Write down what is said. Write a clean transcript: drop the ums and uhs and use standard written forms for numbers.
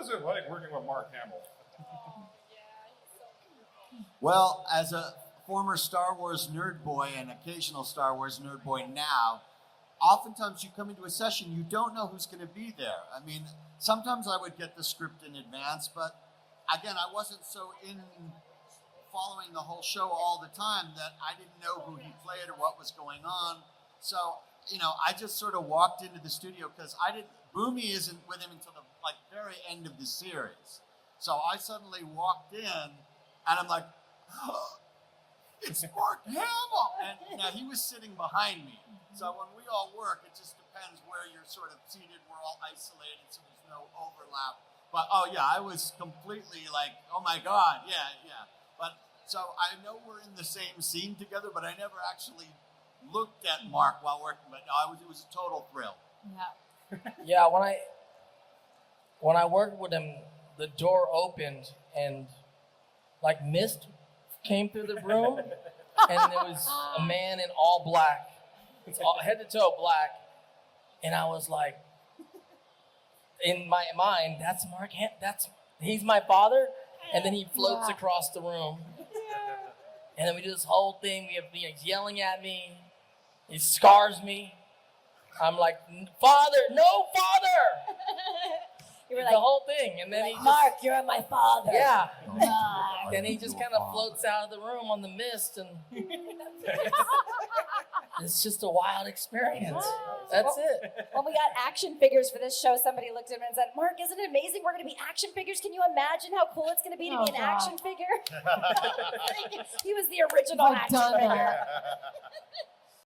was it like working with Mark Hamill? Well, as a former Star Wars nerd boy and occasional Star Wars nerd boy now, oftentimes you come into a session, you don't know who's going to be there. I mean, sometimes I would get the script in advance, but again, I wasn't so in following the whole show all the time that I didn't know who he played or what was going on. So, I just sort of walked into the studio because Boomy isn't with him until the very end of the series. So I suddenly walked in and I'm like, oh, it's Mark Hamill. And now he was sitting behind me. So when we all work, it just depends where you're sort of seated. We're all isolated, so there's no overlap. But I was completely like, oh my God, yeah. But so I know we're in the same scene together, but I never actually looked at Mark while working. But no, it was a total thrill. Yeah. Yeah, when I worked with him, the door opened and mist came through the room, and there was a man in all black. It's all head to toe black, and I was like, in my mind, that's Mark. He's my father, and then he floats across the room, and then we do this whole thing. He's yelling at me. He scars me. I'm like, father, no father. You were the whole thing, and then he Mark, you're my father. Yeah. Mark. And he just kind of floats out of the room on the mist, and it's just a wild experience. That's it. When we got action figures for this show, somebody looked at me and said, Mark, isn't it amazing we're going to be action figures? Can you imagine how cool it's going to be to be an action figure? He was the original action figure.